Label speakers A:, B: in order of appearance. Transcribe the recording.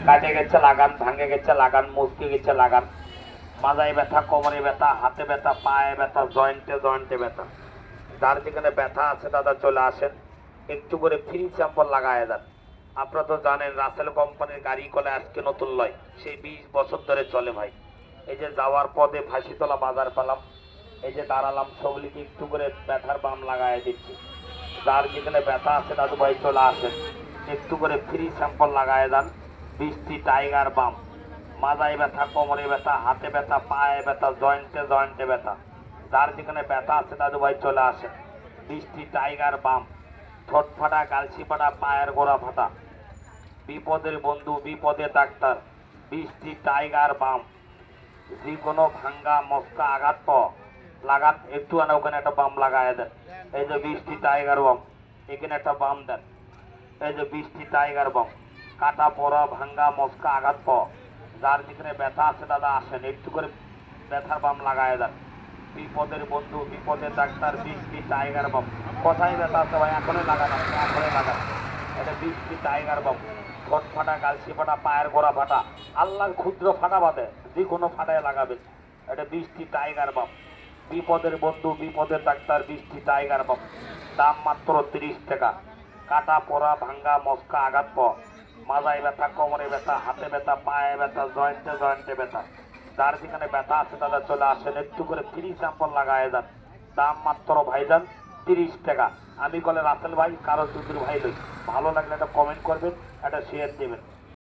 A: কাটে গেছে লাগান, ভাঙে গেছে লাগান, মুচকে গেছে লাগান, মাজায় ব্যথা, কোমরে ব্যথা, হাতে ব্যথা, পায়ে ব্যথা, জয়েন্টে জয়েন্টে ব্যথা, যার যেখানে ব্যথা আছে দাদা চলে আসেন, একটু করে ফ্রি স্যাম্পল লাগায় দেন। আপনারা তো জানেন রাসেল কোম্পানির গাড়ি কলে আজকে নতুন লয়, সেই 20 বছর ধরে চলে ভাই। এই যে যাওয়ার পথে ফাঁসিতলা বাজার পেলাম, এই যে দাঁড়ালাম, সবলিকে একটু করে ব্যথার বাম লাগায় দিচ্ছি। যার যেখানে ব্যথা আছে দাদু ভাই চলে আসেন, একটু করে ফ্রি স্যাম্পল লাগায় দেন। 20টি টাইগার বাম, মাজায় ব্যথা, কোমরে ব্যথা, হাতে ব্যথা, পায়ে ব্যথা, জয়েন্টে জয়েন্টে ব্যথা, যার যেখানে ব্যথা আছে দাদু ভাই চলে আসেন। 20টি টাইগার বাম, ঠোঁট ফাটা, কালসি ফাটা, পায়ের গোড়া ফাটা, বিপদের বন্ধু বিপদে ডাক্তার। 20টি টাইগার বাম, যে কোনো ভাঙ্গা মস্কা আঘাত লাগান, একটু আনা ওখানে একটা বাম লাগায় দেন। এই যে 20টি টাইগার বাম, এখানে একটা বাম দেন। এই যে 20টি টাইগার বাম, কাটা পড়া ভাঙ্গা মস্কা আঘাত যার যেখানে ব্যথা আছে দাদা আসেন, একটু করে ব্যথার বাম লাগায় দেন। বিপদের বন্ধু বিপদের ডাক্তার, 20টি টাইগার বাম। কোথায় ব্যথা আছে ভাই এখনই লাগান, আপনি এখনই লাগান। এটা 20টি টাইগার বাম, ঠোঁট ফাটা, কালসি ফাটা, পায়ের গোড়া ফাটা, আল্লাহর ক্ষুদ্র ফাটা বাদে যে কোনো ফাটায় লাগাবেন। এটা 20টি টাইগার বাম, বিপদের বন্ধু বিপদের ডাক্তার, 20টি টাইগার বাম। দাম মাত্র 30 টাকা। কাটা পড়া ভাঙ্গা মস্কা আঘাত মাজায় ব্যথা, কোমরে ব্যথা, হাতে ব্যথা, পায়ে ব্যথা, জয়েন্টে জয়েন্টে ব্যথা, যার যেখানে ব্যথা আছে দাদা চলে আসেন, একটু করে ফ্রি স্যাম্পল লাগায় দেন। দাম মাত্র ভাইজান 30 টাকা। আমি বলে রাসেল ভাই কারো দুধের ভাই লই। ভালো লাগলে একটা কমেন্ট করবেন, একটা শেয়ার দেবেন।